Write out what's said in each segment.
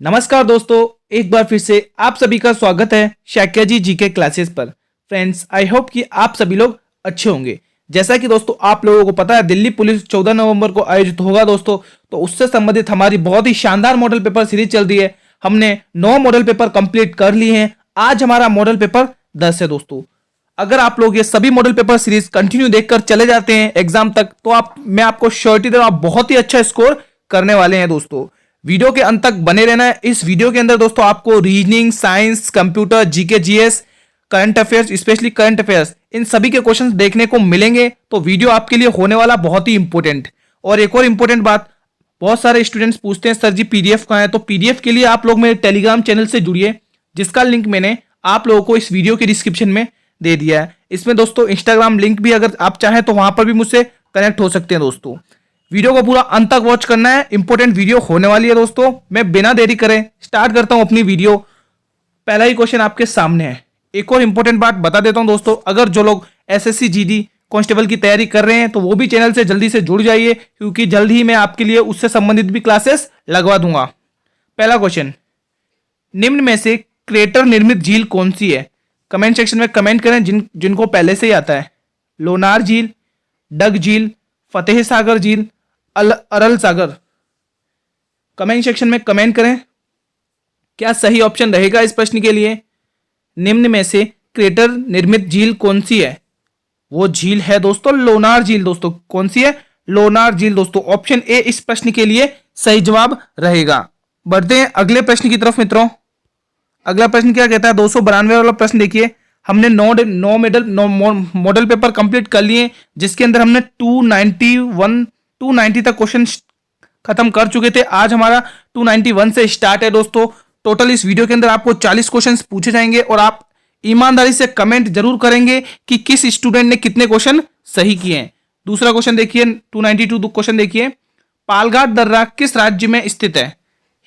नमस्कार दोस्तों, एक बार फिर से आप सभी का स्वागत है शाक्या जी जीके क्लासेस पर। फ्रेंड्स, आई होप कि आप सभी लोग अच्छे होंगे। जैसा कि दोस्तों आप लोगों को पता है, दिल्ली पुलिस 14 नवंबर को आयोजित होगा दोस्तों। तो उससे संबंधित हमारी बहुत ही शानदार मॉडल पेपर सीरीज चल रही है। हमने 9 मॉडल पेपर कंप्लीट कर लिए हैं। आज हमारा मॉडल पेपर 10 है दोस्तों। अगर आप लोग ये सभी मॉडल पेपर सीरीज कंटिन्यू देखकर चले जाते हैं एग्जाम तक, तो मैं आपको श्योरिटी दे रहा हूं, आप बहुत ही अच्छा स्कोर करने वाले हैं दोस्तों। वीडियो के अंत तक बने रहना है। इस वीडियो के अंदर दोस्तों आपको reasoning, science, computer, GK, GS, current affairs, specially current affairs, इन सभी के क्वेश्चंस देखने को मिलेंगे। तो वीडियो आपके लिए होने वाला बहुत ही इंपॉर्टेंट। और एक और इंपॉर्टेंट बात, बहुत सारे स्टूडेंट्स पूछते हैं सर जी पीडीएफ कहाँ है। तो पीडीएफ के लिए आप लोग मेरे टेलीग्राम चैनल से जुड़िए, जिसका लिंक मैंने आप लोगों को इस वीडियो के डिस्क्रिप्शन में दे दिया है। इसमें दोस्तों इंस्टाग्राम लिंक भी, अगर आप चाहें तो वहां पर भी मुझसे कनेक्ट हो सकते हैं दोस्तों। वीडियो को पूरा अंत तक वॉच करना है, इंपॉर्टेंट वीडियो होने वाली है दोस्तों। मैं बिना देरी करे स्टार्ट करता हूं अपनी वीडियो। पहला ही क्वेश्चन आपके सामने है। एक और इंपॉर्टेंट बात बता देता हूं दोस्तों, अगर जो लोग एसएससी जीडी कांस्टेबल की तैयारी कर रहे हैं तो वो भी चैनल से जल्दी से जुड़ जाइए, क्योंकि जल्द ही मैं आपके लिए उससे संबंधित भी क्लासेस लगवा दूंगा। पहला क्वेश्चन, निम्न में से क्रेटर निर्मित झील कौन सी है? कमेंट सेक्शन में कमेंट करें जिनको पहले से ही आता है। लोनार झील, डग झील, फतेह सागर झील, अरल सागर। कमेंट सेक्शन में कमेंट करें क्या सही ऑप्शन रहेगा इस प्रश्न के लिए। निम्न में से क्रेटर निर्मित झील कौन सी है? वो झील है दोस्तों लोनार झील। दोस्तों कौन सी है? लोनार झील दोस्तों। ऑप्शन ए इस प्रश्न के लिए सही जवाब रहेगा। बढ़ते हैं अगले प्रश्न की तरफ मित्रों। अगला प्रश्न क्या कहता है? 292 वाला प्रश्न देखिए। हमने नौ मॉडल पेपर कंप्लीट कर लिए, जिसके अंदर हमने 290 तक क्वेश्चन खत्म कर चुके थे। आज हमारा 291 से स्टार्ट है दोस्तों। टोटल इस वीडियो के अंदर आपको 40 क्वेश्चन पूछे जाएंगे और आप ईमानदारी से कमेंट जरूर करेंगे कि किस स्टूडेंट ने कितने क्वेश्चन सही किए हैं। दूसरा क्वेश्चन देखिए, 292 क्वेश्चन देखिए। पालघाट दर्रा किस राज्य में स्थित है?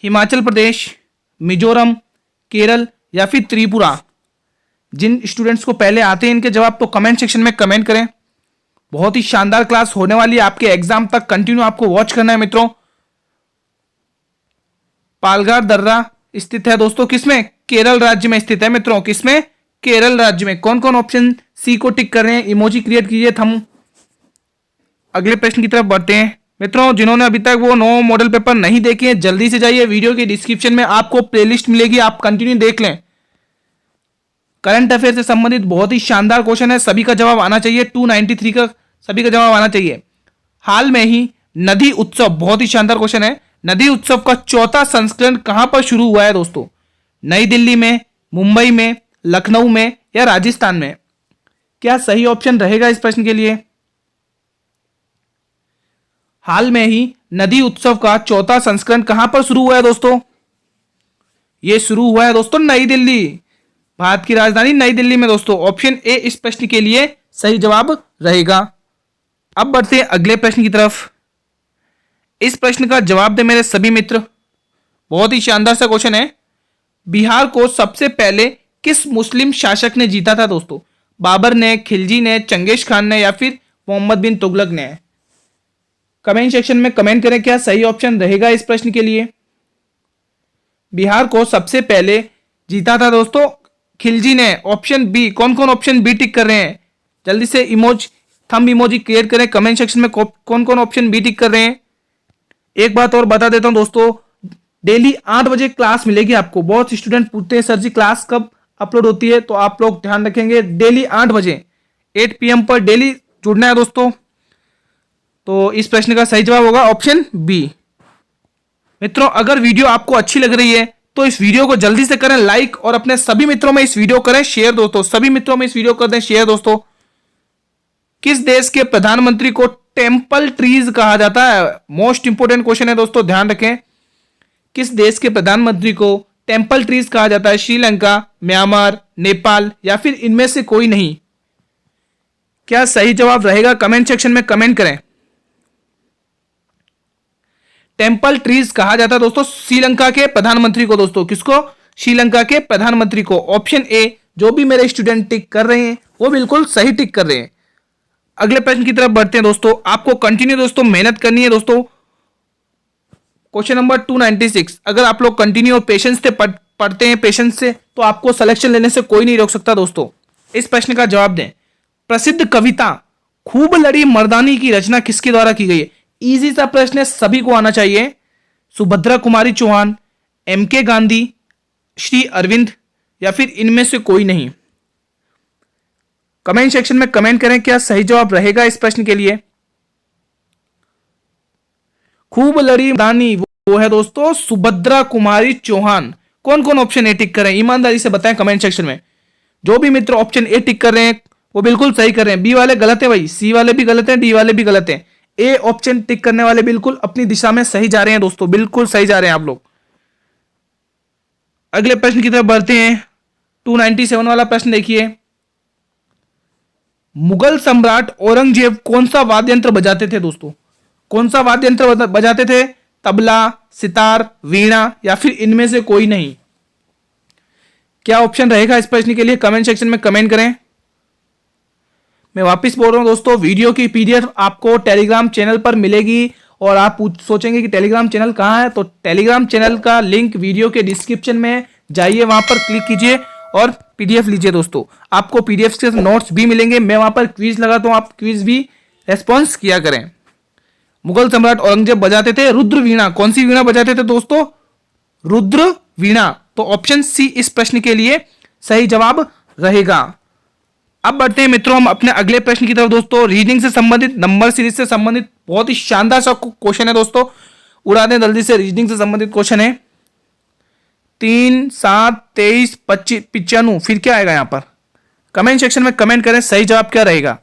हिमाचल प्रदेश, मिजोरम, केरल या फिर त्रिपुरा? जिन स्टूडेंट्स को पहले आते हैं इनके जवाब तो कमेंट सेक्शन में कमेंट करें। बहुत ही शानदार क्लास होने वाली है, आपके एग्जाम तक कंटिन्यू आपको वॉच करना है मित्रों। पालघाट दर्रा स्थित है दोस्तों किसमें? केरल राज्य में स्थित है मित्रों। किसमें? केरल राज्य में। कौन कौन ऑप्शन सी को टिक कर रहे हैं? इमोजी क्रिएट कीजिए। हम अगले प्रश्न की तरफ बढ़ते हैं मित्रों। जिन्होंने अभी तक वो 9 मॉडल पेपर नहीं देखे हैं, जल्दी से जाइए, वीडियो के डिस्क्रिप्शन में आपको प्लेलिस्ट मिलेगी, आप कंटिन्यू देख लें। करंट अफेयर से संबंधित बहुत ही शानदार क्वेश्चन है, सभी का जवाब आना चाहिए। 293 का सभी का जवाब आना चाहिए। हाल में ही नदी उत्सव, बहुत ही शानदार क्वेश्चन है, नदी उत्सव का 4था संस्करण कहां पर शुरू हुआ है दोस्तों? नई दिल्ली में, मुंबई में, लखनऊ में या राजस्थान में? क्या सही ऑप्शन रहेगा इस प्रश्न के लिए? हाल में ही नदी उत्सव का 4था संस्करण कहां पर शुरू हुआ है दोस्तों? यह शुरू हुआ है दोस्तों नई दिल्ली, भारत की राजधानी नई दिल्ली में दोस्तों। ऑप्शन ए इस प्रश्न के लिए सही जवाब रहेगा। अब बढ़ते हैं अगले प्रश्न की तरफ। इस प्रश्न का जवाब दे मेरे सभी मित्र। बहुत ही शानदार सा क्वेश्चन है। बिहार को सबसे पहले किस मुस्लिम शासक ने जीता था दोस्तों? बाबर ने, खिलजी ने, चंगेज खान ने या फिर मोहम्मद बिन तुगलक ने? कमेंट सेक्शन में कमेंट करें क्या सही ऑप्शन रहेगा इस प्रश्न के लिए। बिहार को सबसे पहले जीता था दोस्तों खिलजी ने। Option B. कौन कौन ऑप्शन बी टिक कर रहे हैं? जल्दी से थंब इमोजी क्रिएट करें। कमेंट सेक्शन में कौन कौन ऑप्शन बी टिक कर रहे हैं। एक बात और बता देता हूं दोस्तों, डेली 8 बजे क्लास मिलेगी आपको। बहुत स्टूडेंट पूछते हैं सर जी क्लास कब अपलोड होती है, तो आप लोग ध्यान रखेंगे डेली 8 बजे 8 PM पर डेली जुड़ना है दोस्तों। तो इस प्रश्न का सही जवाब होगा ऑप्शन बी। मित्रों, अगर वीडियो आपको अच्छी लग रही है तो इस वीडियो को जल्दी से करें लाइक और अपने सभी मित्रों में इस वीडियो करें शेयर दोस्तों। सभी मित्रों में इस वीडियो कर दें शेयर दोस्तों। किस देश के प्रधानमंत्री को टेम्पल ट्रीज कहा जाता है? मोस्ट इंपोर्टेंट क्वेश्चन है दोस्तों, ध्यान रखें। किस देश के प्रधानमंत्री को टेम्पल ट्रीज कहा जाता है? श्रीलंका, म्यांमार, नेपाल या फिर इनमें से कोई नहीं? क्या सही जवाब रहेगा? कमेंट सेक्शन में कमेंट करें। टेम्पल ट्रीज कहा जाता है दोस्तों श्रीलंका के प्रधानमंत्री को दोस्तों। किसको? श्रीलंका के प्रधानमंत्री को। Option A. जो भी मेरे स्टूडेंट टिक कर रहे हैं वो बिल्कुल सही टिक कर रहे हैं। अगले प्रश्न की तरफ बढ़ते हैं दोस्तों। आपको कंटिन्यू दोस्तों मेहनत करनी है दोस्तों। Question number 296। अगर आप लोग कंटिन्यू और पेशेंस से पढ़ते हैं पेशेंस से, तो आपको सिलेक्शन लेने से कोई नहीं रोक सकता दोस्तों। इस प्रश्न का जवाब दें। प्रसिद्ध कविता खूब लड़ी मर्दानी की रचना किसके द्वारा की गई है? इजी सा प्रश्न है, सभी को आना चाहिए। सुभद्रा कुमारी चौहान, एम.के. गांधी, श्री अरविंद, या फिर इनमें से कोई नहीं। कमेंट सेक्शन में कमेंट करें क्या सही जवाब रहेगा इस प्रश्न के लिए। खूब लड़ी मर्दानी वो है दोस्तों सुभद्रा कुमारी चौहान। कौन कौन ऑप्शन ए टिक कर रहे हैं ईमानदारी से बताएं कमेंट सेक्शन में। जो भी मित्र ऑप्शन ए टिक कर रहे हैं वो बिल्कुल सही कर रहे हैं। बी वाले गलत है भाई, सी वाले भी गलत है, डी वाले भी गलत है। ए ऑप्शन टिक करने वाले बिल्कुल अपनी दिशा में सही जा रहे हैं दोस्तों, बिल्कुल सही जा रहे हैं आप लोग। अगले प्रश्न की तरफ बढ़ते हैं। 297 वाला प्रश्न देखिए। मुगल सम्राट औरंगजेब कौन सा वाद्य यंत्र बजाते थे दोस्तों? कौन सा वाद्य यंत्र बजाते थे? तबला, सितार, वीणा, या फिर इनमें से कोई नहीं। क्या ऑप्शन रहेगा इस प्रश्न के लिए कमेंट सेक्शन में कमेंट करें। मैं वापस बोल रहा हूं दोस्तों, वीडियो की पीडीएफ आपको टेलीग्राम चैनल पर मिलेगी। और आप सोचेंगे कि टेलीग्राम चैनल कहां है, तो टेलीग्राम चैनल का लिंक वीडियो के डिस्क्रिप्शन में जाइए, वहां पर क्लिक कीजिए और पीडीएफ लीजिए दोस्तों। आपको पीडीएफ के नोट्स भी मिलेंगे। मैं वहां पर क्विज लगाता हूं, आप क्विज भी रेस्पॉन्स किया करें। मुगल सम्राट औरंगजेब बजाते थे रुद्र वीणा। कौन सी वीणा बजाते थे दोस्तों? रुद्र वीणा। तो ऑप्शन सी इस प्रश्न के लिए सही जवाब रहेगा। अब बढ़ते हैं मित्रों हम अपने अगले प्रश्न की तरफ दोस्तों। रीजनिंग से संबंधित, नंबर सीरीज से संबंधित बहुत ही शानदार सा क्वेश्चन है दोस्तों। उड़ा दें जल्दी से। रीजनिंग से संबंधित क्वेश्चन है 3, 7, 23, 25, 95। फिर क्या आएगा यहां पर? कमेंट सेक्शन में कमेंट करें सही जवाब क्या रहेगा।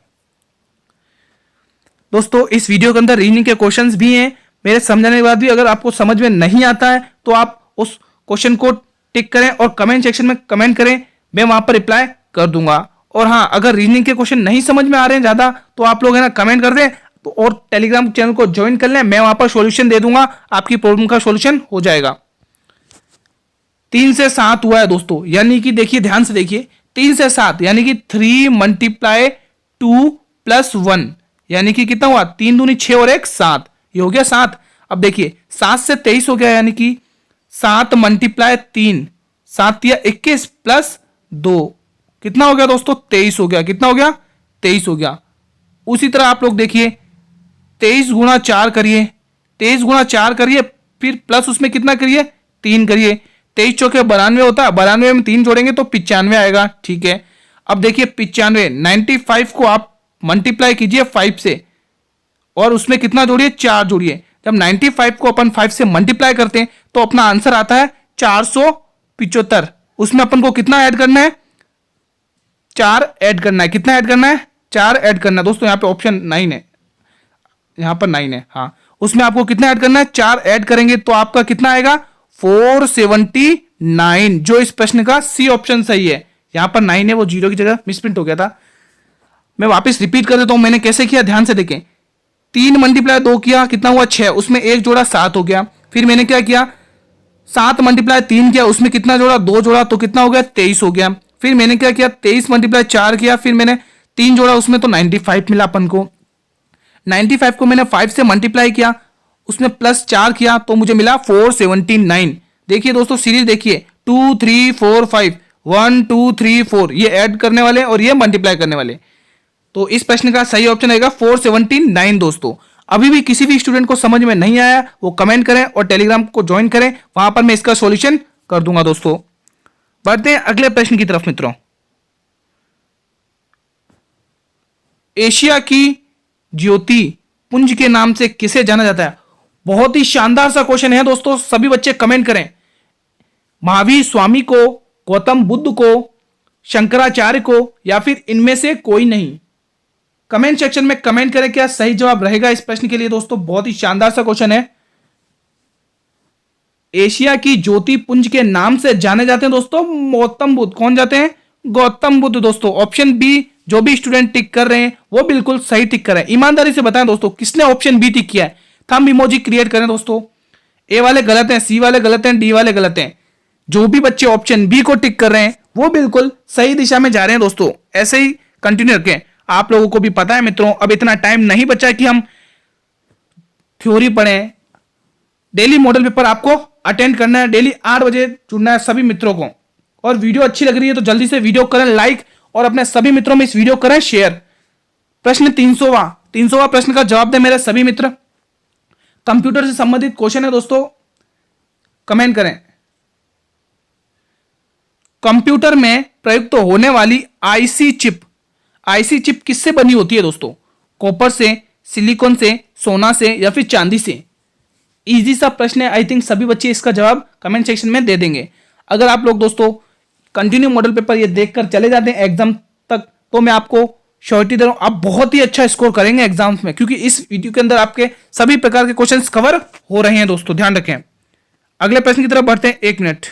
दोस्तों इस वीडियो के अंदर रीजनिंग के क्वेश्चंस भी हैं। मेरे समझाने के बाद भी अगर आपको समझ में नहीं आता है तो आप उस क्वेश्चन को टिक करें और कमेंट सेक्शन में कमेंट करें, मैं वहां पर रिप्लाई कर दूंगा। और हाँ, अगर रीजनिंग के क्वेश्चन नहीं समझ में आ रहे हैं ज्यादा तो आप लोग है ना कमेंट कर दें तो और टेलीग्राम चैनल को ज्वाइन कर लें, मैं वहां पर सॉल्यूशन दे दूंगा, आपकी प्रॉब्लम का सॉल्यूशन हो जाएगा। 3 से 7 हुआ है दोस्तों, यानी कि देखिए ध्यान से देखिए 3 से 7 यानी कि 3 × 2 + 1 यानी कि कितना हुआ? 3 दूनी 6 और 1 7, ये हो गया 7। अब देखिए 7 से 23 हो गया, यानी कि 7 × 3 7 या 21 + 2 कितना हो गया दोस्तों? 23 हो गया। कितना हो गया? 23 हो गया। उसी तरह आप लोग देखिए 23 × 4 करिए, 23 × 4 करिए, फिर प्लस उसमें कितना करिए? 3 करिए। 23 चौके 92 होता है, 92 में 3 जोड़ेंगे तो 95 आएगा। ठीक है, अब देखिए 95 95 को आप मल्टीप्लाई कीजिए 5 से और उसमें कितना जोड़िए? 4 जोड़िए। जब 95 को अपन 5 से मल्टीप्लाई करते हैं तो अपना आंसर आता है 475। उसमें अपन को कितना ऐड करना है? 4 ऐड करना है। कितना ऐड करना है? 4 ऐड करना है दोस्तों। यहाँ पे ऑप्शन 9 है, यहाँ पर 9 है। हाँ, उसमें आपको कितना ऐड करना है? 4 ऐड करेंगे तो आपका कितना आएगा? 479, जो इस प्रश्न का सी ऑप्शन सही है। यहां पर 9 है, वो 0 की जगह मिसप्रिंट हो गया था। मैं वापस रिपीट कर देता हूं मैंने कैसे किया, ध्यान से देखें। 3 × 2 किया, कितना हुआ? 6, उसमें 1 जोड़ा 7 हो गया। फिर मैंने क्या किया? 7 × 3 किया, उसमें कितना जोड़ा? 2 जोड़ा, तो कितना हो गया? 23 हो गया। फिर मैंने क्या किया? 23 × 4 किया, फिर मैंने 3 जोड़ा, उसमें तो 95 मिला अपन को। 95 को मैंने 5 से मल्टीप्लाई किया, उसमें +4 किया तो मुझे मिला 479। देखिए दोस्तों सीरीज देखिए 2 3 4 5 1 2 3 4, ये ऐड करने वाले और ये मल्टीप्लाई करने वाले। तो इस प्रश्न का सही ऑप्शन आएगा 479 दोस्तों। अभी भी किसी भी स्टूडेंट को समझ में नहीं आया वो कमेंट करें और टेलीग्राम को ज्वाइन करें, वहां पर मैं इसका सॉल्यूशन कर दूंगा दोस्तों। बढ़ते हैं अगले प्रश्न की तरफ मित्रों। एशिया की ज्योति पुंज के नाम से किसे जाना जाता है? बहुत ही शानदार सा क्वेश्चन है दोस्तों, सभी बच्चे कमेंट करें। महावीर स्वामी को, गौतम बुद्ध को, शंकराचार्य को, या फिर इनमें से कोई नहीं। कमेंट सेक्शन में कमेंट करें क्या सही जवाब रहेगा इस प्रश्न के लिए दोस्तों। बहुत ही शानदार सा क्वेश्चन है। एशिया की ज्योति पुंज के नाम से जाने जाते हैं दोस्तों गौतम बुद्ध। कौन जाते हैं? गौतम बुद्ध दोस्तों। ऑप्शन बी जो भी स्टूडेंट टिक कर रहे हैं वो बिल्कुल सही टिक कर रहे हैं। ईमानदारी से बताएं दोस्तों किसने ऑप्शन बी टिक किया है, थंब इमोजी क्रिएट करें दोस्तों। ए वाले गलत हैं, सी वाले गलत हैं, डी वाले गलत हैं। जो भी बच्चे ऑप्शन बी को टिक कर रहे हैं वो बिल्कुल सही दिशा में जा रहे हैं दोस्तों। ऐसे ही कंटिन्यू रखें। आप लोगों को भी पता है मित्रों अब इतना टाइम नहीं बचा कि हम थ्योरी पढ़ें, डेली मॉडल पेपर आपको अटेंड करना है, डेली 8 बजे जुड़ना है सभी मित्रों को। और वीडियो अच्छी लग रही है तो जल्दी से वीडियो करें लाइक और अपने सभी मित्रों में इस वीडियो करें शेयर। प्रश्न 300वां प्रश्न का जवाब दें मेरे सभी मित्र। कंप्यूटर से संबंधित क्वेश्चन है दोस्तों, कमेंट करें। कंप्यूटर में प्रयुक्त होने वाली आईसी चिप किससे बनी होती है दोस्तों? कॉपर से, सिलिकॉन से, सोना से या फिर चांदी से? इजी सा प्रश्न है, आई थिंक सभी बच्चे इसका जवाब कमेंट सेक्शन में दे देंगे। अगर आप लोग दोस्तों कंटिन्यू मॉडल पेपर ये देखकर चले जाते हैं एग्जाम तक तो मैं आपको श्योरिटी दे रहा हूं आप बहुत ही अच्छा स्कोर करेंगे एग्जाम्स में, क्योंकि इस वीडियो के अंदर आपके सभी प्रकार के क्वेश्चंस कवर हो रहे हैं दोस्तों, ध्यान रखें। अगले प्रश्न की तरफ बढ़ते हैं, 1 मिनट।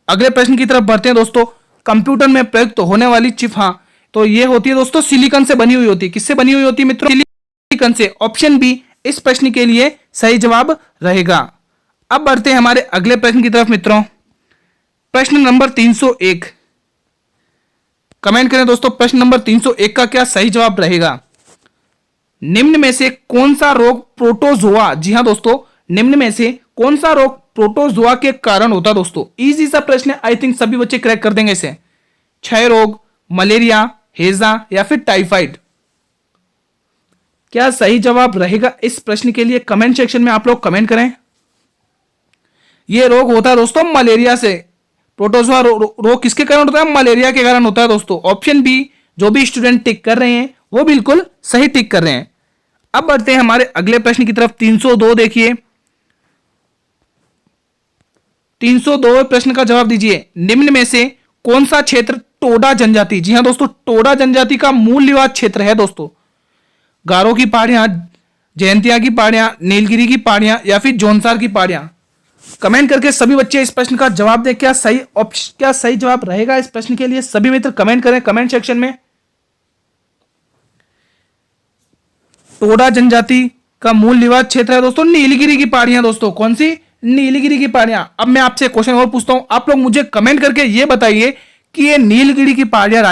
अगले प्रश्न की तरफ बढ़ते हैं दोस्तों। कंप्यूटर में प्रयुक्त होने वाली चिप, हाँ तो ये होती है दोस्तों सिलिकॉन से बनी हुई होती है। किससे बनी हुई होती है मित्रों? सिलिकॉन से। ऑप्शन बी इस प्रश्न के लिए सही जवाब रहेगा। अब बढ़ते हैं हमारे अगले प्रश्न की तरफ मित्रों। प्रश्न नंबर 301, कमेंट करें दोस्तों, प्रश्न नंबर 301 का क्या सही जवाब रहेगा? निम्न में से कौन सा रोग प्रोटोजोआ, जी हां दोस्तों, निम्न में से कौन सा रोग प्रोटोजोआ के कारण होता है दोस्तों? इजी सा प्रश्न है, आई थिंक सभी बच्चे क्रैक कर देंगे इसे। क्षय रोग, मलेरिया, हेजा या फिर टाइफाइड? क्या सही जवाब रहेगा इस प्रश्न के लिए? कमेंट सेक्शन में आप लोग कमेंट करें। यह रोग होता है दोस्तों मलेरिया से। प्रोटोजोआ रोग किसके कारण होता है? मलेरिया के कारण होता है दोस्तों। ऑप्शन बी जो भी स्टूडेंट टिक कर रहे हैं वो बिल्कुल सही टिक कर रहे हैं। अब बढ़ते हैं हमारे अगले प्रश्न की तरफ, 302 देखिए। 302 प्रश्न का जवाब दीजिए। निम्न में से कौन सा क्षेत्र टोडा जनजाति, जी हां दोस्तों, टोडा जनजाति का मूल निवास क्षेत्र है दोस्तों? गारो की पहाड़ियां, जयंतिया की पहाड़ियां, नीलगिरी की पहाड़ियां या फिर जोनसार की पहाड़ियां? कमेंट करके सभी बच्चे इस प्रश्न का जवाब दें। क्या सही जवाब रहेगा इस प्रश्न के लिए? सभी मित्र कमेंट करें कमेंट सेक्शन में। टोडा जनजाति का मूल निवास क्षेत्र है दोस्तों नीलगिरी की पहाड़ियां दोस्तों। कौन सी? नीलगिरी की पहाड़ियां। अब मैं आपसे क्वेश्चन और पूछता हूं, आप लोग मुझे कमेंट करके ये बताइए कि ये नीलगिरी की पहाड़ियां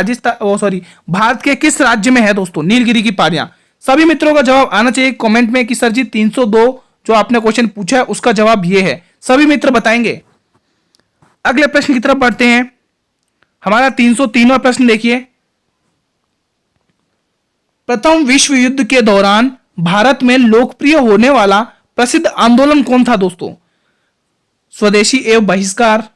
भारत के किस राज्य में है दोस्तों? नीलगिरी की पहाड़ियां। सभी मित्रों का जवाब आना चाहिए कमेंट में कि सर जी 302 जो आपने क्वेश्चन पूछा है उसका जवाब ये है। सभी मित्र बताएंगे। अगले प्रश्न की तरफ बढ़ते हैं। हमारा 303वां प्रश्न देखिए। प्रथम विश्व युद्ध के दौरान भारत में लोकप्रिय होने वाला प्रसिद्ध आंदोलन कौन था दोस्तों? स्वदेशी एवं बहिष्कार,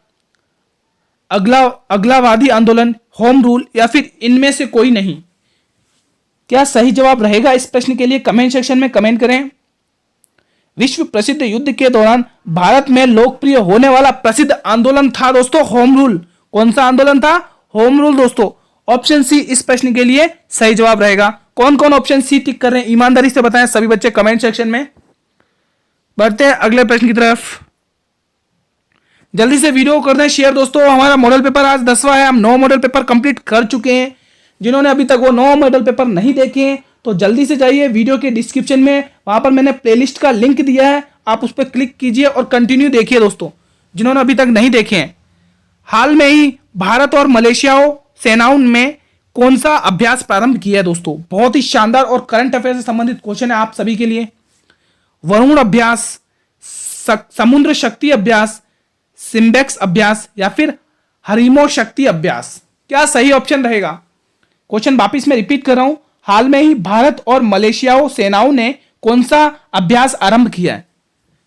अगलावादी आंदोलन, होम रूल या फिर इनमें से कोई नहीं? क्या सही जवाब रहेगा इस प्रश्न के लिए? कमेंट सेक्शन में कमेंट करें। विश्व प्रसिद्ध युद्ध के दौरान भारत में लोकप्रिय होने वाला प्रसिद्ध आंदोलन था दोस्तों होम रूल। कौन सा आंदोलन था? होम रूल दोस्तों। ऑप्शन सी इस प्रश्न के लिए सही जवाब रहेगा। कौन कौन ऑप्शन सी टिक कर रहे हैं ईमानदारी से बताएं सभी बच्चे कमेंट सेक्शन में। बढ़ते हैं अगले प्रश्न की तरफ। जल्दी से वीडियो कर दें शेयर दोस्तों। हमारा मॉडल पेपर आज 10वां है, हम 9 मॉडल पेपर कंप्लीट कर चुके हैं। जिन्होंने अभी तक वो 9 मॉडल पेपर नहीं देखे हैं तो जल्दी से जाइए वीडियो के डिस्क्रिप्शन में, वहां पर मैंने प्लेलिस्ट का लिंक दिया है, आप उस पर क्लिक कीजिए और कंटिन्यू देखिए दोस्तों, जिन्होंने अभी तक नहीं देखे हैं। हाल में ही भारत और मलेशिया सेनाओं में कौन सा अभ्यास प्रारंभ किया है दोस्तों? बहुत ही शानदार और करंट अफेयर से संबंधित क्वेश्चन है आप सभी के लिए। वरुण अभ्यास, समुद्र शक्ति अभ्यास, सिम्बेक्स अभ्यास या फिर हरिमो शक्ति अभ्यास? क्या सही ऑप्शन रहेगा? क्वेश्चन वापिस मैं रिपीट कर रहा हूं। हाल में ही भारत और मलेशिया सेनाओं ने कौन सा अभ्यास आरंभ किया है?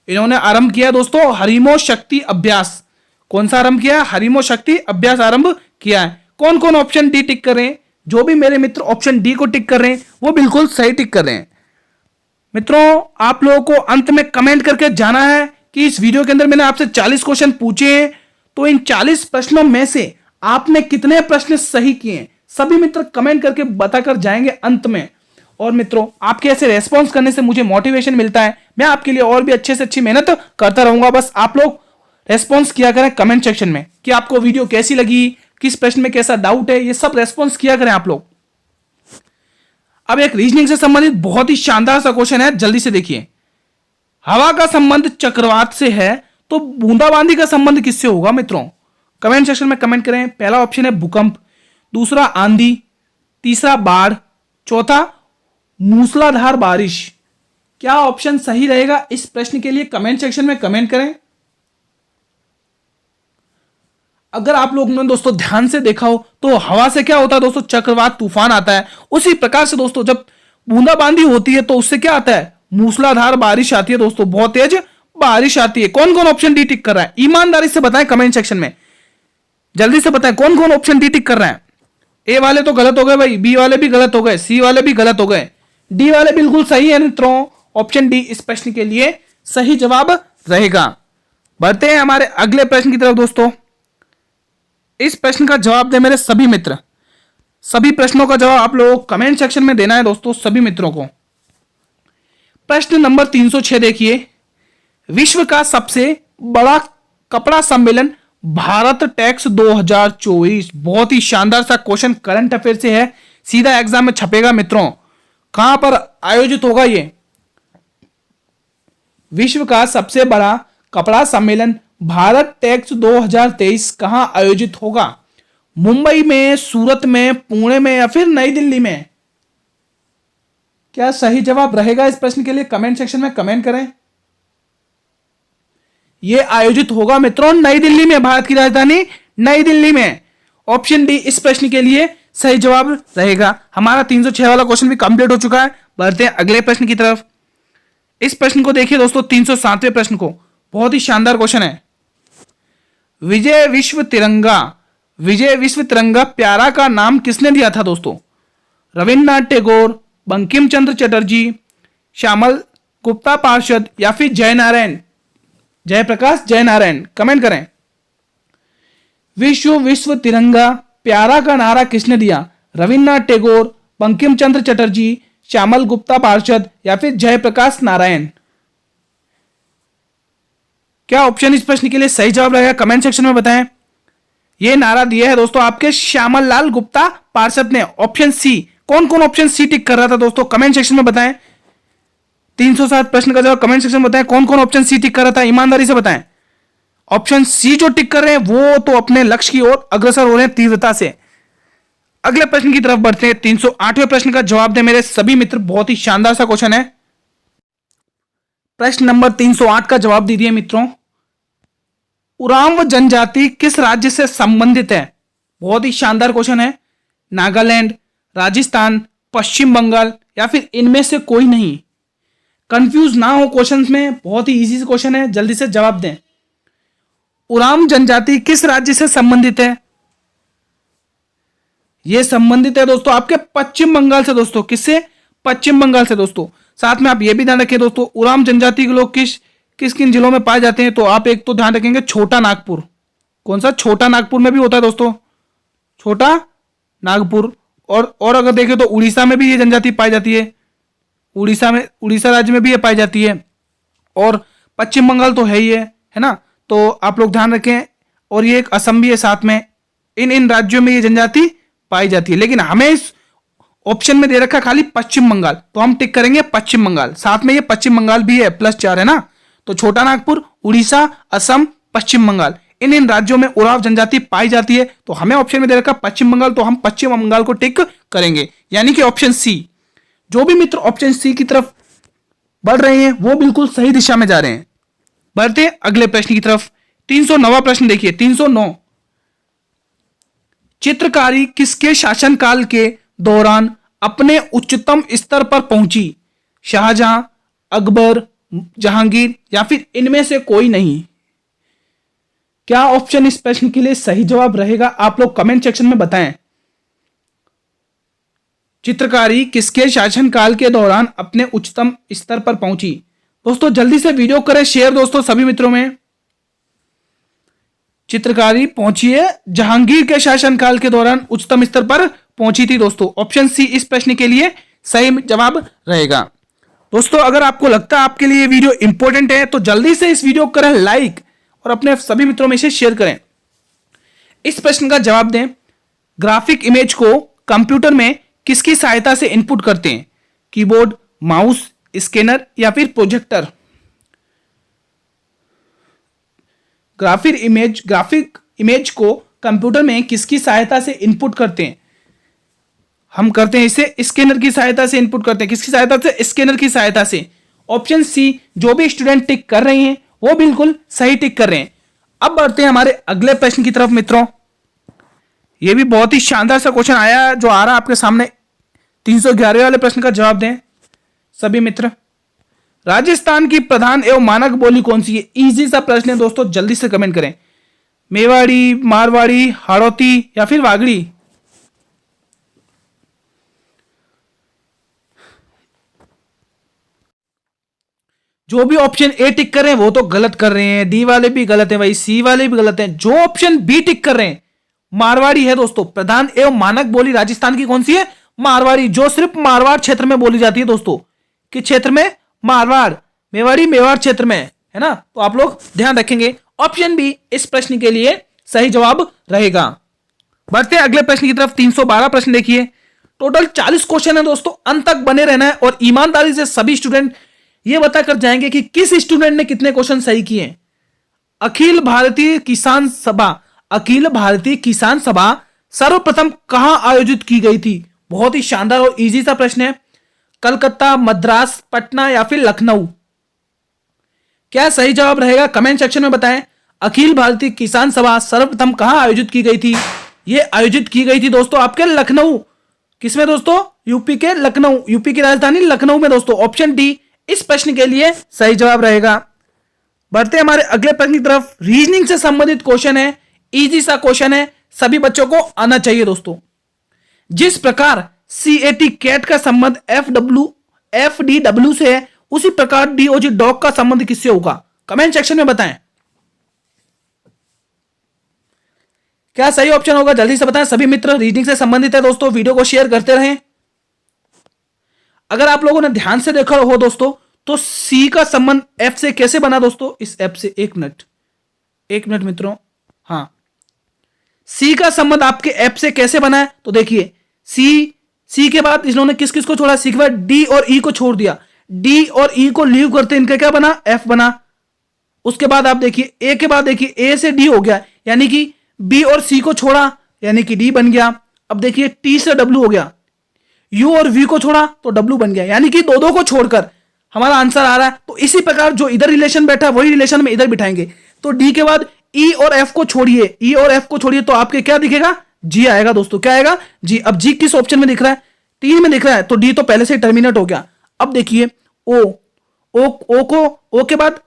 इन्होंने आरंभ किया दोस्तों हरिमो शक्ति अभ्यास। कौन सा आरंभ किया? हरिमो शक्ति अभ्यास आरंभ किया है। कौन कौन ऑप्शन डी टिक कर रहे हैं? जो भी मेरे मित्र ऑप्शन डी को टिक कर रहे हैं वो बिल्कुल सही टिक कर रहे हैं। मित्रों आप लोगों को अंत में कमेंट करके जाना है कि इस वीडियो के अंदर मैंने आपसे 40 क्वेश्चन पूछे हैं, तो इन 40 प्रश्नों में से आपने कितने प्रश्न सही किए हैं? सभी मित्र कमेंट करके बताकर जाएंगे अंत में। और मित्रों आपके ऐसे रेस्पॉन्स करने से मुझे मोटिवेशन मिलता है, मैं आपके लिए और भी अच्छे से अच्छी मेहनत करता रहूंगा। बस आप लोग रेस्पॉन्स किया करें कमेंट सेक्शन में कि आपको वीडियो कैसी लगी, किस प्रश्न में कैसा डाउट है, ये सब रेस्पॉन्स किया करें आप लोग। अब एक रीजनिंग से संबंधित बहुत ही शानदार सा क्वेश्चन है, जल्दी से देखिए। हवा का संबंध चक्रवात से है तो बूंदाबांदी का संबंध किससे होगा मित्रों? कमेंट सेक्शन में कमेंट करें। पहला ऑप्शन है भूकंप, दूसरा आंधी, तीसरा बाढ़, चौथा मूसलाधार बारिश। क्या ऑप्शन सही रहेगा इस प्रश्न के लिए कमेंट सेक्शन में कमेंट करें। अगर आप लोगों ने दोस्तों ध्यान से देखा हो तो हवा से क्या होता है दोस्तों, चक्रवात तूफान आता है। उसी प्रकार से दोस्तों जब बूंदाबांदी होती है तो उससे क्या आता है, मूसलाधार बारिश आती है दोस्तों, बहुत तेज बारिश आती है। कौन कौन ऑप्शन डी टिक कर रहा है, ईमानदारी से बताएं कमेंट सेक्शन में, जल्दी से बताएं कौन कौन ऑप्शन डी टिक कर रहा है। ए वाले तो गलत हो गए भाई, बी वाले भी गलत हो गए, सी वाले भी गलत हो गए, डी वाले बिल्कुल सही है मित्रों। ऑप्शन डी इस प्रश्न के लिए सही जवाब रहेगा। बढ़ते हैं हमारे अगले प्रश्न की तरफ दोस्तों। इस प्रश्न का जवाब दे मेरे सभी मित्र। सभी प्रश्नों का जवाब आप लोगों को कमेंट सेक्शन में देना है दोस्तों, सभी मित्रों को। प्रश्न नंबर 306 देखिए, विश्व का सबसे बड़ा कपड़ा सम्मेलन भारत टेक्स 2024। बहुत ही शानदार सा क्वेश्चन करंट अफेयर से है, सीधा एग्जाम में छपेगा मित्रों। कहां पर आयोजित होगा ये, विश्व का सबसे बड़ा कपड़ा सम्मेलन भारत टेक्स 2023 कहां आयोजित होगा, मुंबई में, सूरत में, पुणे में या फिर नई दिल्ली में। क्या सही जवाब रहेगा इस प्रश्न के लिए कमेंट सेक्शन में कमेंट करें। यह आयोजित होगा मित्रों नई दिल्ली में, भारत की राजधानी नई दिल्ली में। ऑप्शन डी इस प्रश्न के लिए सही जवाब रहेगा। हमारा 306 वाला क्वेश्चन भी कंप्लीट हो चुका है। बढ़ते हैं अगले प्रश्न की तरफ। इस प्रश्न को देखिए दोस्तों, 307वें प्रश्न को, बहुत ही शानदार क्वेश्चन है। विजय विश्व तिरंगा, विजय विश्व तिरंगा प्यारा का नाम किसने दिया था दोस्तों, रविन्द्रनाथ टैगोर, बंकिम चंद्र चटर्जी, श्यामल गुप्ता पार्षद या फिर जयनारायण, जयप्रकाश जयनारायण। कमेंट करें। विश्व विश्व तिरंगा प्यारा का नारा किसने दिया, रविन्द्रनाथ टैगोर, बंकिम चंद्र चटर्जी, श्यामल गुप्ता पार्षद या फिर जयप्रकाश नारायण। क्या ऑप्शन इस प्रश्न के लिए सही जवाब रहेगा कमेंट सेक्शन में बताएं। यह नारा दिया है दोस्तों आपके श्यामल लाल गुप्ता पार्षद ने। ऑप्शन सी, कौन कौन ऑप्शन सी टिक कर रहा था दोस्तों कमेंट सेक्शन में बताएं। 307 प्रश्न का जवाब कमेंट सेक्शन में बताएं, कौन कौन ऑप्शन सी टिक कर रहा था, ईमानदारी से बताएं। ऑप्शन सी जो टिक कर रहे हैं वो तो अपने लक्ष्य की ओर अग्रसर हो रहे हैं तीव्रता से। अगले प्रश्न की तरफ बढ़ते हैं। 308वें प्रश्न का जवाब दे मेरे सभी मित्र, बहुत ही शानदार सा क्वेश्चन है। प्रश्न नंबर 308 का जवाब दीजिए मित्रों। उरांव जनजाति किस राज्य से संबंधित है, बहुत ही शानदार क्वेश्चन है। नागालैंड, राजस्थान, पश्चिम बंगाल या फिर इनमें से कोई नहीं। कंफ्यूज ना हो क्वेश्चन में, बहुत ही इजी क्वेश्चन है, जल्दी से जवाब दें। उरांव जनजाति किस राज्य से संबंधित है, यह संबंधित है दोस्तों आपके पश्चिम बंगाल से दोस्तों। किससे, पश्चिम बंगाल से दोस्तों। साथ में आप यह भी ध्यान रखें दोस्तों, उरांव जनजाति के लोग किस किन जिलों में पाए जाते हैं, तो आप एक तो ध्यान रखेंगे छोटा नागपुर। कौन सा, छोटा नागपुर में भी होता है दोस्तों, छोटा नागपुर। और अगर देखें तो उड़ीसा में भी ये जनजाति पाई जाती है, उड़ीसा राज्य में भी ये पाई जाती है। और पश्चिम बंगाल तो है ही है ना, तो आप लोग ध्यान रखें। और ये एक असम भी है साथ में। इन राज्यों में ये जनजाति पाई जाती है, लेकिन हमें इस ऑप्शन में दे रखा खाली पश्चिम बंगाल, तो हम टिक करेंगे पश्चिम बंगाल। साथ में ये पश्चिम बंगाल भी है, +4 है ना, तो छोटा नागपुर, उड़ीसा, असम, पश्चिम बंगाल, इन राज्यों में उरांव जनजाति पाई जाती है। तो हमें ऑप्शन में दे रखा पश्चिम बंगाल, तो हम पश्चिम बंगाल को टिक करेंगे, यानी कि ऑप्शन सी। जो भी मित्र ऑप्शन सी की तरफ बढ़ रहे हैं वो बिल्कुल सही दिशा में जा रहे हैं। बढ़ते हैं अगले प्रश्न की तरफ। 309वां प्रश्न देखिए, 309। चित्रकारी किसके शासनकाल के दौरान अपने उच्चतम स्तर पर पहुंची, शाहजहां, अकबर, जहांगीर या फिर इनमें से कोई नहीं। क्या ऑप्शन इस प्रश्न के लिए सही जवाब रहेगा, आप लोग कमेंट सेक्शन में बताएं। चित्रकारी किसके शासनकाल के दौरान अपने उच्चतम स्तर पर पहुंची। दोस्तों जल्दी से वीडियो करें शेयर दोस्तों सभी मित्रों में। चित्रकारी पहुंची है जहांगीर के शासनकाल के दौरान उच्चतम स्तर पर पहुंची थी दोस्तों। ऑप्शन सी इस प्रश्न के लिए सही जवाब रहेगा। दोस्तों अगर आपको लगता है आपके लिए वीडियो इंपॉर्टेंट है तो जल्दी से इस वीडियो को करें लाइक और अपने सभी मित्रों में इसे शेयर करें। इस प्रश्न का जवाब दें। ग्राफिक इमेज को कंप्यूटर में किसकी सहायता से इनपुट करते हैं, कीबोर्ड, माउस, स्कैनर या फिर प्रोजेक्टर। ग्राफिक इमेज को कंप्यूटर में किसकी सहायता से इनपुट करते हैं, हम करते हैं इसे स्कैनर की सहायता से इनपुट करते हैं। किसकी सहायता से, स्कैनर की सहायता से। ऑप्शन सी जो भी स्टूडेंट टिक कर रहे हैं वो बिल्कुल सही टिक कर रहे हैं। अब बढ़ते हैं हमारे अगले प्रश्न की तरफ मित्रों। ये भी बहुत ही शानदार सा क्वेश्चन आया जो आ रहा है आपके सामने। 311 वाले प्रश्न का जवाब दें सभी मित्र। राजस्थान की प्रधान एवं मानक बोली कौन सी है? इजी सा प्रश्न है दोस्तों, जल्दी से कमेंट करें। मेवाड़ी, मारवाड़ी, हाड़ौती या फिर वागड़ी? जो भी ऑप्शन ए टिक कर रहे हैं वो तो गलत कर रहे हैं, डी वाले भी गलत हैं भाई, सी वाले भी गलत हैं। जो ऑप्शन बी टिक कर रहे हैं मारवाड़ी है दोस्तों। प्रधान एवं मानक बोली राजस्थान की कौन सी है? मारवाड़ी, जो सिर्फ मारवाड़ क्षेत्र में बोली जाती है दोस्तों। किस क्षेत्र में? मारवाड़, मेवाड़ी मेवाड़ क्षेत्र में, है ना। तो आप लोग ध्यान रखेंगे, ऑप्शन बी इस प्रश्न के लिए सही जवाब रहेगा। बढ़ते हैं अगले प्रश्न की तरफ। 312 प्रश्न देखिए। टोटल 40 क्वेश्चन है दोस्तों, अंत तक बने रहना है और ईमानदारी से सभी स्टूडेंट ये बता कर जाएंगे कि किस स्टूडेंट ने कितने क्वेश्चन सही किए। अखिल भारतीय किसान सभा, अखिल भारतीय किसान सभा सर्वप्रथम कहां आयोजित की गई थी? बहुत ही शानदार और इजी सा प्रश्न है। कलकत्ता, मद्रास, पटना या फिर लखनऊ? क्या सही जवाब रहेगा कमेंट सेक्शन में बताएं। अखिल भारतीय किसान सभा सर्वप्रथम कहां आयोजित की गई थी? यह आयोजित की गई थी दोस्तों आपके लखनऊ। किसमें दोस्तों? यूपी के लखनऊ, यूपी की राजधानी लखनऊ में दोस्तों। ऑप्शन डी इस प्रश्न के लिए सही जवाब रहेगा। बढ़ते हमारे अगले प्रश्न की तरफ। रीजनिंग से संबंधित क्वेश्चन है, इजी सा क्वेश्चन है, सभी बच्चों को आना चाहिए दोस्तों। जिस प्रकार सीएटी कैट का संबंध एफडीडब्ल्यू से है उसी प्रकार डीओजी डॉग का संबंध किससे होगा? कमेंट सेक्शन में बताएं। क्या सही ऑप्शन होगा जल्दी से बताएं सभी मित्र। रीजनिंग से संबंधित है दोस्तों, वीडियो को शेयर करते रहें। अगर आप लोगों ने ध्यान से देखा हो दोस्तों तो सी का संबंध एफ से कैसे बना दोस्तों? इस एफ से, एक मिनट मित्रों, हाँ, सी का संबंध आपके एफ से कैसे बना है? तो देखिए सी के बाद इन्होंने किस किस को छोड़ा? सी के बाद डी और ई को छोड़ दिया। डी और ई को लीव करते इनका क्या बना? एफ बना। उसके बाद आप देखिए ए के बाद देखिए ए से डी हो गया, यानी कि बी और सी को छोड़ा यानी कि डी बन गया। अब देखिए टी से डब्ल्यू हो गया, यू और वी को छोड़ा तो डब्ल्यू बन गया, यानी कि दो को छोड़कर हमारा आंसर आ रहा है। तो इसी प्रकार जो इधर रिलेशन बैठा वही रिलेशन में इधर बिठाएंगे। तो डी के बाद ई और एफ को छोड़िए, ई और एफ को छोड़िए तो आपके क्या दिखेगा? जी आएगा दोस्तों। क्या आएगा? जी। अब जी किस ऑप्शन में दिख रहा है? 3 में दिख रहा है, तो डी तो पहले से टर्मिनेट हो गया। अब देखिए ओ के बाद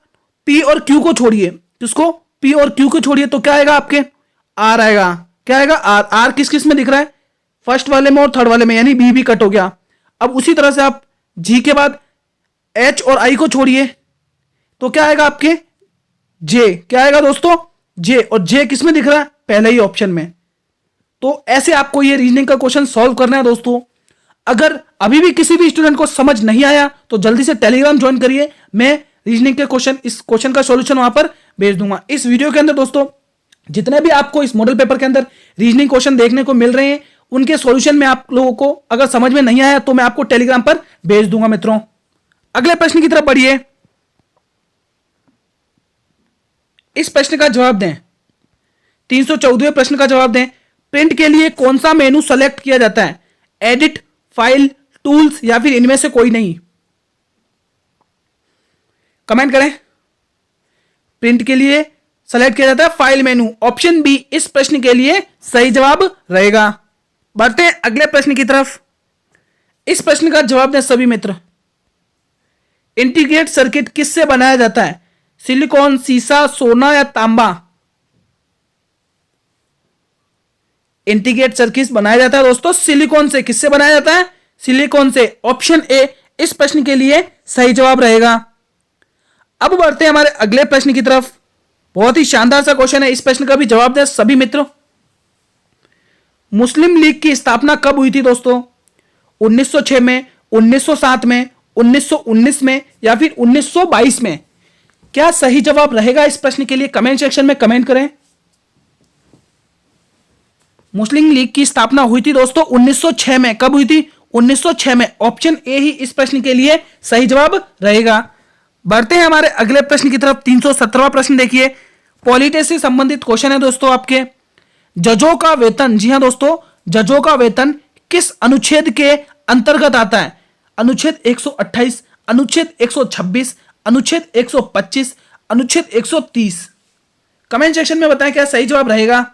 पी और क्यू को छोड़िए। किसको? पी और क्यू को छोड़िए तो क्या आएगा आपके? आर आएगा। क्या आएगा? आर। आर किस किस में दिख रहा है? फर्स्ट वाले में और थर्ड वाले में, यानी बी भी कट हो गया। अब उसी तरह से आप जी के बाद एच और आई को छोड़िए तो क्या आएगा आपके? जे। क्या आएगा दोस्तों? जे। और जे किस में दिख रहा है? पहले ही ऑप्शन में। तो ऐसे आपको ये रीजनिंग का क्वेश्चन सॉल्व करना है दोस्तों। अगर अभी भी किसी भी स्टूडेंट को समझ नहीं आया तो जल्दी से टेलीग्राम ज्वाइन करिए, मैं रीजनिंग के क्वेश्चन, इस क्वेश्चन का सॉल्यूशन वहां पर भेज दूंगा। इस वीडियो के अंदर दोस्तों जितने भी आपको इस मॉडल पेपर के अंदर रीजनिंग क्वेश्चन देखने को मिल रहे हैं उनके सॉल्यूशन में आप लोगों को अगर समझ में नहीं आया तो मैं आपको टेलीग्राम पर भेज दूंगा मित्रों। अगले प्रश्न की तरफ बढ़िए। इस प्रश्न का जवाब दें। 314वें प्रश्न का जवाब दें। प्रिंट के लिए कौन सा मेनू सेलेक्ट किया जाता है? एडिट, फाइल, टूल्स या फिर इनमें से कोई नहीं? कमेंट करें। प्रिंट के लिए सेलेक्ट किया जाता है फाइल मेनू। ऑप्शन बी इस प्रश्न के लिए सही जवाब रहेगा। बढ़ते हैं अगले प्रश्न की तरफ। इस प्रश्न का जवाब दें सभी मित्र। इंटीग्रेटेड सर्किट किससे बनाया जाता है? सिलिकॉन, सीसा, सोना या तांबा? इंटीग्रेटेड सर्किट बनाया जाता है दोस्तों सिलिकॉन से। किससे बनाया जाता है? सिलिकॉन से। ऑप्शन ए इस प्रश्न के लिए सही जवाब रहेगा। अब बढ़ते हैं हमारे अगले प्रश्न की तरफ। बहुत ही शानदार सा क्वेश्चन है, इस प्रश्न का भी जवाब दें सभी मित्र। मुस्लिम लीग की स्थापना कब हुई थी दोस्तों? 1906 में, 1907 में, 1919 में या फिर 1922 में? क्या सही जवाब रहेगा इस प्रश्न के लिए? कमेंट सेक्शन में कमेंट करें। मुस्लिम लीग की स्थापना हुई थी दोस्तों 1906 में। कब हुई थी? 1906 में। ऑप्शन ए ही इस प्रश्न के लिए सही जवाब रहेगा। बढ़ते हैं हमारे अगले प्रश्न की तरफ। 317वां प्रश्न देखिए। पॉलिटिक्स से संबंधित क्वेश्चन है दोस्तों आपके। जजों का वेतन, जी हां दोस्तों, जजों का वेतन किस अनुच्छेद के अंतर्गत आता है? अनुच्छेद 128, अनुच्छेद 126, अनुच्छेद 125, अनुच्छेद 130? कमेंट सेक्शन में बताएं क्या सही जवाब रहेगा।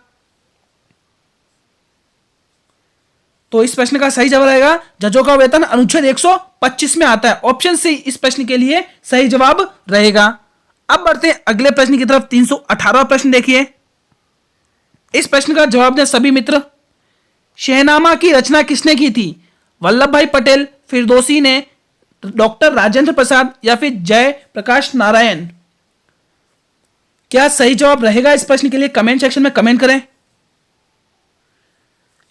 तो इस प्रश्न का सही जवाब रहेगा जजों का वेतन अनुच्छेद 125 में आता है। ऑप्शन सी इस प्रश्न के लिए सही जवाब रहेगा। अब बढ़ते हैं अगले प्रश्न की तरफ। 318वां प्रश्न देखिए। इस प्रश्न का जवाब दें सभी मित्र। शहनामा की रचना किसने की थी? वल्लभ भाई पटेल, फिरदौसी ने, डॉक्टर राजेंद्र प्रसाद या फिर जय प्रकाश नारायण? क्या सही जवाब रहेगा इस प्रश्न के लिए? कमेंट सेक्शन में कमेंट करें।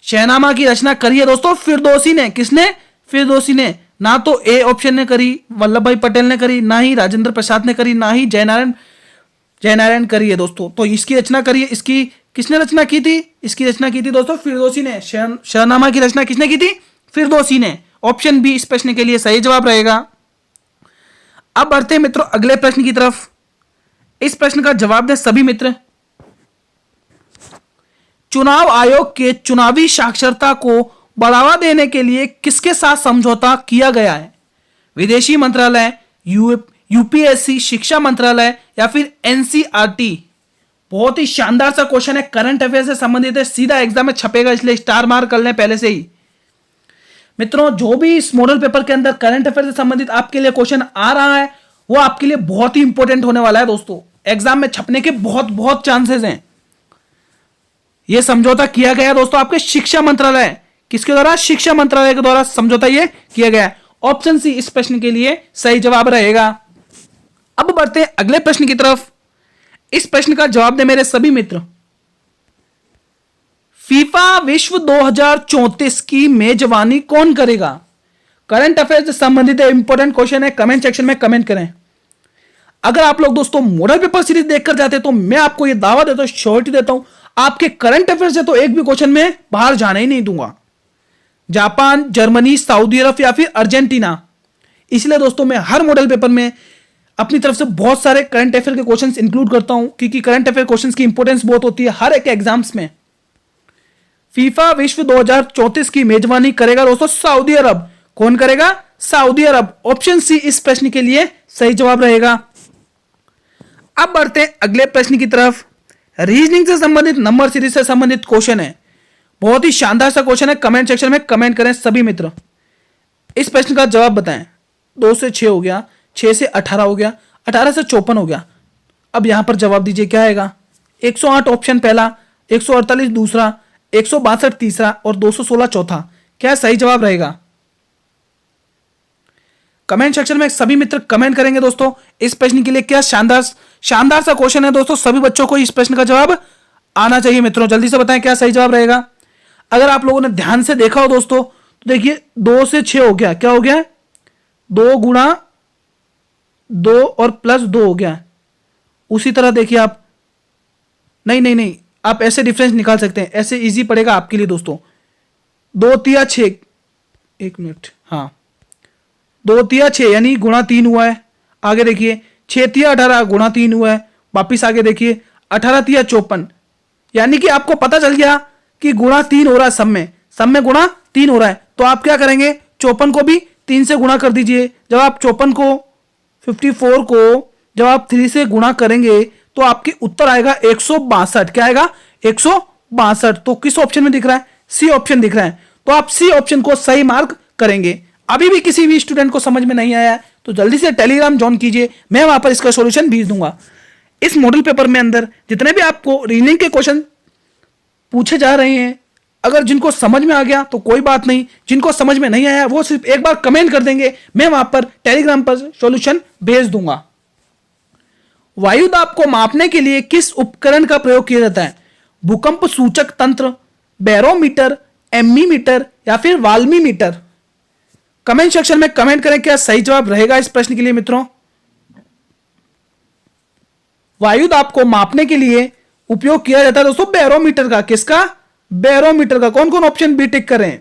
शहनामा की रचना करी है दोस्तों फिरदौसी ने। किसने? फिरदौसी ने। ना तो ए ऑप्शन ने करी, वल्लभ भाई पटेल ने करी, ना ही राजेंद्र प्रसाद ने करी, ना ही जयनारायण करी है दोस्तों। तो इसकी रचना करी है, इसकी किसने रचना की थी? इसकी रचना की थी दोस्तों फिरदौसी ने। शहनामा की रचना किसने की थी? फिरदौसी ने। ऑप्शन बी इस प्रश्न के लिए सही जवाब रहेगा। अब बढ़ते हैं मित्रों अगले प्रश्न की तरफ। इस प्रश्न का जवाब दें सभी मित्र। चुनाव आयोग के चुनावी साक्षरता को बढ़ावा देने के लिए किसके साथ समझौता किया गया है? विदेशी मंत्रालय, यूपीएससी, शिक्षा मंत्रालय या फिर एनसीईआरटी? बहुत ही शानदार सा क्वेश्चन है, करंट अफेयर से संबंधित है, सीधा एग्जाम में छपेगा, इसलिए स्टार मार्क कर लें पहले से ही। मित्रों जो भी इस मॉडल पेपर के अंदर करंट अफेयर से संबंधित आपके लिए क्वेश्चन आ रहा है वो आपके लिए बहुत ही इंपॉर्टेंट होने वाला है दोस्तों। एग्जाम में छपने के बहुत बहुत चांसेस हैं। यह समझौता किया गया दोस्तों आपके शिक्षा मंत्रालय, किसके द्वारा? शिक्षा मंत्रालय के द्वारा समझौता यह किया गया। ऑप्शन सी इस प्रश्न के लिए सही जवाब रहेगा। अब बढ़ते हैं अगले प्रश्न की तरफ। इस प्रश्न का जवाब दे मेरे सभी मित्र। फीफा विश्व 2034 की मेजबानी कौन करेगा? करंट अफेयर से संबंधित इंपॉर्टेंट क्वेश्चन है, कमेंट सेक्शन में कमेंट करें। अगर आप लोग दोस्तों मॉडल पेपर सीरीज देखकर जाते हैं तो मैं आपको यह दावा देता हूं, श्योरिटी देता हूं, आपके करंट अफेयर से तो एक भी क्वेश्चन में बाहर जाने ही नहीं दूंगा। जापान, जर्मनी, सऊदी अरब या फिर अर्जेंटीना। इसलिए दोस्तों मैं हर मॉडल पेपर में अपनी तरफ से बहुत सारे करंट अफेयर के क्वेश्चंस इंक्लूड करता हूं, क्योंकि करंट अफेयर क्वेश्चंस की इंपॉर्टेंस बहुत होती है हर एक एग्जाम्स में। फीफा विश्व 2034 की मेजबानी करेगा दोस्तों सऊदी अरब। कौन करेगा? सऊदी अरब। ऑप्शन सी इस प्रश्न के लिए सही जवाब रहेगा। अब बढ़ते हैं अगले प्रश्न की तरफ। रीजनिंग से संबंधित, नंबर सीरीज से संबंधित क्वेश्चन है, बहुत ही शानदार सा क्वेश्चन है, कमेंट सेक्शन में कमेंट करें सभी मित्र। इस प्रश्न का जवाब बताएं। 2 से 6 हो गया, 6 से 18 हो गया, 18 से 54 हो गया। अब यहां पर जवाब दीजिए क्या आएगा? 108 ऑप्शन पहला, 148 दूसरा, 162 तीसरा और 216 चौथा। क्या सही जवाब रहेगा? कमेंट सेक्शन में सभी मित्र कमेंट करेंगे दोस्तों। इस प्रश्न के लिए क्या शानदार सा क्वेश्चन है दोस्तों। सभी बच्चों को इस प्रश्न का जवाब आना चाहिए मित्रों। जल्दी से बताएं क्या सही जवाब रहेगा। अगर आप लोगों ने ध्यान से देखा हो दोस्तों तो देखिए 2 से 6 हो गया, क्या हो गया? 2 गुणा 2 और प्लस 2 हो गया। उसी तरह देखिए आप, नहीं, आप ऐसे डिफरेंस निकाल सकते हैं, ऐसे इजी पड़ेगा आपके लिए दोस्तों। 2 तिया 6, 1 मिनट, हाँ 2 तिया 6 यानी गुणा 3 हुआ है। आगे देखिए 6 तिया 18 गुणा 3 हुआ है। वापिस आगे देखिए 18 तिया 54, यानी कि आपको पता चल गया कि गुणा 3 हो रहा है, सब में गुणा 3 हो रहा है। तो आप क्या करेंगे? 54 को भी 3 से गुणा कर दीजिए। जब आप 54 को जब आप 3 से गुणा करेंगे तो आपके उत्तर आएगा 162। क्या आएगा? 162। तो किस ऑप्शन में दिख रहा है? सी ऑप्शन दिख रहा है। तो आप सी ऑप्शन को सही मार्क करेंगे। अभी भी किसी भी स्टूडेंट को समझ में नहीं आया है तो जल्दी से टेलीग्राम ज्वाइन कीजिए, मैं वहां पर इसका सॉल्यूशन भेज दूंगा। इस मॉडल पेपर में अंदर जितने भी आपको रीजनिंग के क्वेश्चन पूछे जा रहे हैं, अगर जिनको समझ में आ गया तो कोई बात नहीं, जिनको समझ में नहीं आया वो सिर्फ एक बार कमेंट कर देंगे, मैं वहां पर टेलीग्राम पर सॉल्यूशन भेज दूंगा। वायु दाब को मापने के लिए किस उपकरण का प्रयोग किया जाता है? भूकंप सूचक तंत्र, बैरोमीटर, एमीमीटर या फिर वाल्मीमीटर? कमेंट सेक्शन में कमेंट करें क्या सही जवाब रहेगा इस प्रश्न के लिए मित्रों। वायु दाब को मापने के लिए उपयोग किया जाता है दोस्तों बैरोमीटर का। किसका? बैरोमीटर का। कौन कौन ऑप्शन बी टिक करें?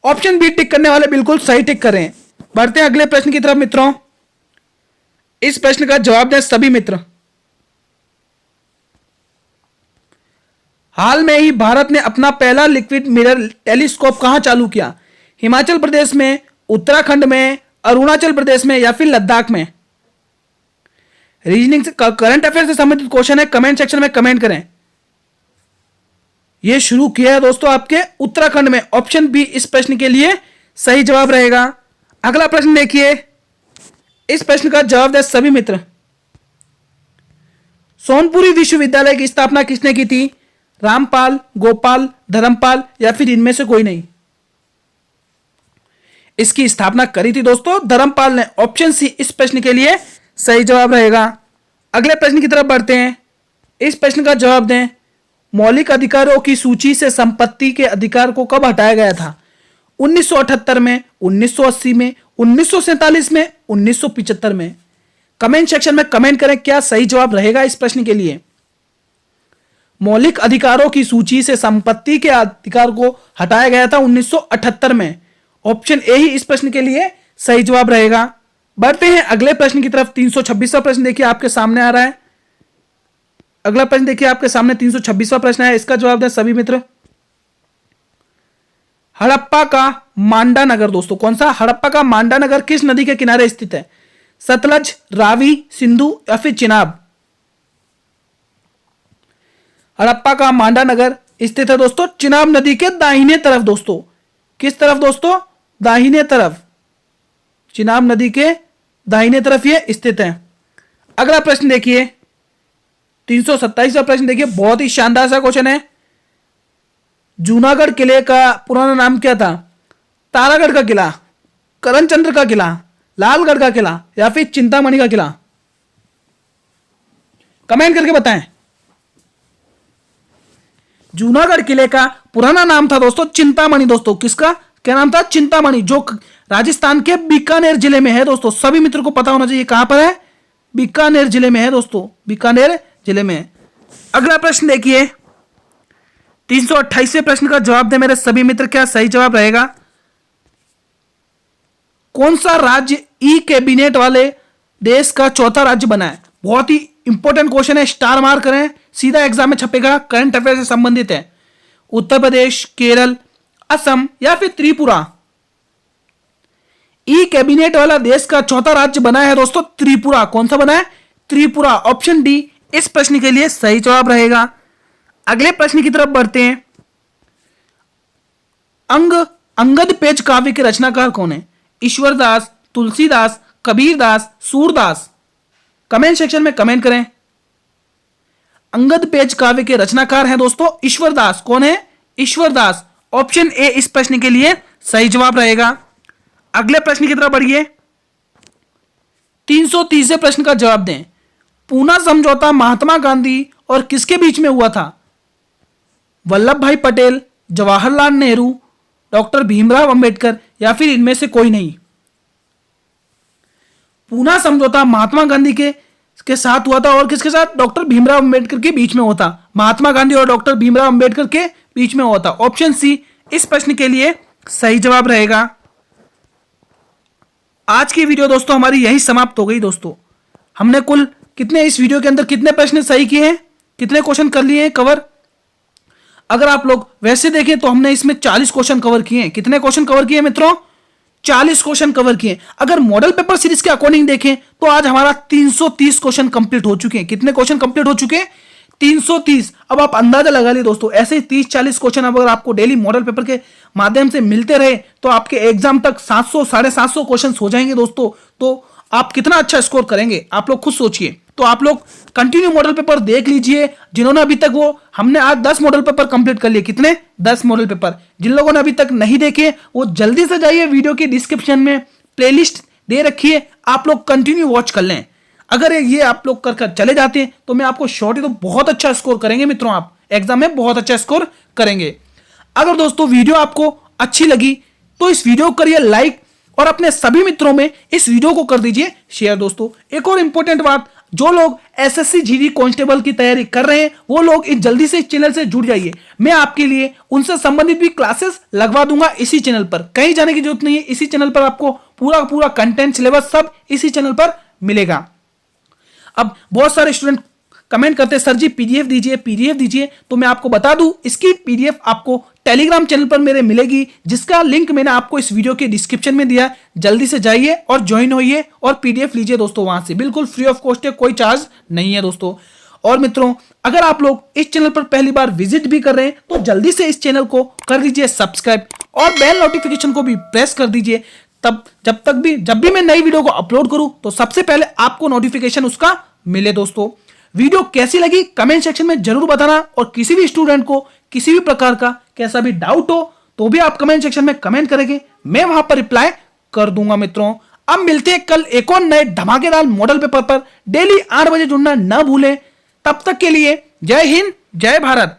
ऑप्शन बी टिक करने वाले बिल्कुल सही टिक करें। बढ़ते हैं अगले प्रश्न की तरफ मित्रों। इस प्रश्न का जवाब दें सभी मित्र। हाल में ही भारत ने अपना पहला लिक्विड मिरर टेलीस्कोप कहां चालू किया? हिमाचल प्रदेश में, उत्तराखंड में, अरुणाचल प्रदेश में या फिर लद्दाख में? रीजनिंग से, करंट अफेयर से संबंधित क्वेश्चन है, कमेंट सेक्शन में कमेंट करें। यह शुरू किया है दोस्तों आपके उत्तराखंड में। ऑप्शन बी इस प्रश्न के लिए सही जवाब रहेगा। अगला प्रश्न देखिए, इस प्रश्न का जवाब दे सभी मित्र। सोनपुरी विश्वविद्यालय की स्थापना किसने की थी? रामपाल, गोपाल, धर्मपाल या फिर इनमें से कोई नहीं? इसकी स्थापना करी थी दोस्तों धर्मपाल ने। ऑप्शन सी इस प्रश्न के लिए सही जवाब रहेगा। अगले प्रश्न की तरफ बढ़ते हैं। इस प्रश्न का जवाब दें। मौलिक अधिकारों की सूची से संपत्ति के अधिकार को कब हटाया गया था? 1978 में, 1980 में, 1947 में, 1975 में? कमेंट सेक्शन में कमेंट करें क्या सही जवाब रहेगा इस प्रश्न के लिए। मौलिक अधिकारों की सूची से संपत्ति के अधिकार को हटाया गया था 1978 में। ऑप्शन ए ही इस प्रश्न के लिए सही जवाब रहेगा। बढ़ते हैं अगले प्रश्न की तरफ। 326वां प्रश्न देखिए आपके सामने आ रहा है। अगला प्रश्न देखिए आपके सामने 326वां प्रश्न है। इसका जवाब दें सभी मित्र। हड़प्पा का मांडा नगर दोस्तों, कौन सा? हड़प्पा का मांडा नगर किस नदी के किनारे स्थित है? सतलज, रावी, सिंधु या फिर चिनाब? हड़प्पा का मांडा नगर स्थित है दोस्तों चिनाब नदी के दाहिने तरफ दोस्तों। किस तरफ दोस्तों? दाहिने तरफ। चिनाब नदी के दाहिने तरफ ये स्थित है। अगला प्रश्न देखिए 327वां प्रश्न देखिए, बहुत ही शानदार सा क्वेश्चन है। जूनागढ़ किले का पुराना नाम क्या था? तारागढ़ का किला, करणचंद्र का किला, लालगढ़ का किला या फिर चिंतामणि का किला? कमेंट करके बताएं। जूनागढ़ किले का पुराना नाम था दोस्तों चिंतामणि दोस्तों। किसका क्या नाम था? चिंतामणि, जो राजस्थान के बीकानेर जिले में है दोस्तों। सभी मित्रों को पता होना चाहिए कहां पर है? बीकानेर जिले में है दोस्तों, बीकानेर जिले में। अगला प्रश्न देखिए 328वें प्रश्न का जवाब दे मेरे सभी मित्र क्या सही जवाब रहेगा। कौन सा राज्य ई कैबिनेट वाले देश का चौथा राज्य बना है? बहुत ही इंपॉर्टेंट क्वेश्चन है, स्टार मार्क करें, सीधा एग्जाम में छपेगा, करंट अफेयर से संबंधित है। उत्तर प्रदेश, केरल, असम या फिर त्रिपुरा? ई कैबिनेट वाला देश का चौथा राज्य बना है दोस्तों त्रिपुरा। कौन सा बना है? त्रिपुरा। ऑप्शन डी इस प्रश्न के लिए सही जवाब रहेगा। अगले प्रश्न की तरफ बढ़ते हैं। अंगद पेज काव्य के रचनाकार कौन है? ईश्वरदास, तुलसीदास, कबीरदास, सूरदास? कमेंट सेक्शन में कमेंट करें। अंगद पेज काव्य के रचनाकार हैं दोस्तों ईश्वरदास। कौन है? ईश्वरदास। ऑप्शन ए इस प्रश्न के लिए सही जवाब रहेगा। अगले प्रश्न की तरफ बढ़िए 330वें प्रश्न का जवाब दें। पूना समझौता महात्मा गांधी और किसके बीच में हुआ था? वल्लभ भाई पटेल, जवाहरलाल नेहरू, डॉक्टर भीमराव अंबेडकर या फिर इनमें से कोई नहीं? पूना समझौता महात्मा गांधी के साथ हुआ था और किसके साथ? डॉक्टर भीमराव अंबेडकर के बीच में हुआ था। महात्मा गांधी और डॉक्टर भीमराव अंबेडकर के बीच में हुआ था। ऑप्शन सी इस प्रश्न के लिए सही जवाब रहेगा। आज की वीडियो दोस्तों हमारी यही समाप्त हो गई दोस्तों। हमने कुल कितने इस वीडियो के अंदर कितने प्रश्न सही किए हैं, कितने क्वेश्चन कर लिए हैं कवर? अगर आप लोग वैसे देखें तो हमने इसमें 40 क्वेश्चन कवर किए हैं। कितने क्वेश्चन कवर किए मित्रों? 40 क्वेश्चन कवर किए। अगर मॉडल पेपर सीरीज के अकॉर्डिंग देखें तो आज हमारा 330 क्वेश्चन कंप्लीट हो चुके हैं। कितने क्वेश्चन कंप्लीट हो चुके हैं? 330। अब आप अंदाजा लगा लिए दोस्तों, ऐसे ही 30-40 क्वेश्चन अगर आपको डेली मॉडल पेपर के माध्यम से मिलते रहे तो आपके एग्जाम तक 700-750 क्वेश्चन हो जाएंगे दोस्तों। तो आप कितना अच्छा स्कोर करेंगे आप लोग खुद सोचिए। तो आप लोग कंटिन्यू मॉडल पेपर देख लीजिए। जिन्होंने अभी तक हमने आज 10 मॉडल पेपर कंप्लीट कर लिए। कितने? 10 मॉडल पेपर। जिन लोगों ने अभी तक नहीं देखे वो जल्दी से जाइए, वीडियो के डिस्क्रिप्शन में प्लेलिस्ट दे रखी है, आप लोग कंटिन्यू वॉच कर लें। अगर ये आप लोग कर चले जाते हैं तो मैं आपको श्योरिटी तो बहुत अच्छा स्कोर करेंगे मित्रों, आप एग्जाम में बहुत अच्छा स्कोर करेंगे। अगर दोस्तों वीडियो आपको अच्छी लगी तो इस वीडियो को करिए लाइक और अपने सभी मित्रों में इस वीडियो को कर दीजिए शेयर दोस्तों। एक और इंपॉर्टेंट बात, जो लोग एसएससी जीडी कांस्टेबल की तैयारी कर रहे हैं वो लोग जल्दी से इस चैनल से जुड़ जाइए। मैं आपके लिए उनसे संबंधित भी क्लासेस लगवा दूंगा इसी चैनल पर। कहीं जाने की जरूरत नहीं है, इसी चैनल पर आपको पूरा कंटेंट सिलेबस सब इसी चैनल पर मिलेगा। अब बहुत सारे स्टूडेंट कमेंट करते सर जी पीडीएफ दीजिए पीडीएफ दीजिए, तो मैं आपको बता दूं इसकी पीडीएफ आपको टेलीग्राम चैनल पर मेरे मिलेगी, जिसका लिंक मैंने आपको इस वीडियो के डिस्क्रिप्शन में दिया। जल्दी से जाइए और ज्वाइन होइए और पीडीएफ लीजिए दोस्तों, वहां से बिल्कुल फ्री ऑफ कॉस्ट है, कोई चार्ज नहीं है दोस्तों। और मित्रों, अगर आप लोग इस चैनल पर पहली बार विजिट भी कर रहे हैं तो जल्दी से इस चैनल को कर दीजिए सब्सक्राइब और बेल नोटिफिकेशन को भी प्रेस कर दीजिए, तब जब भी मैं नई वीडियो को अपलोड करूं तो सबसे पहले आपको नोटिफिकेशन उसका मिले दोस्तों। वीडियो कैसी लगी कमेंट सेक्शन में जरूर बताना, और किसी भी स्टूडेंट को किसी भी प्रकार का कैसा भी डाउट हो तो भी आप कमेंट सेक्शन में कमेंट करेंगे, मैं वहां पर रिप्लाई कर दूंगा। मित्रों, अब मिलते हैं कल एक और नए धमाकेदार मॉडल पेपर पर। डेली 8 बजे जुड़ना ना भूलें। तब तक के लिए जय हिंद जय भारत।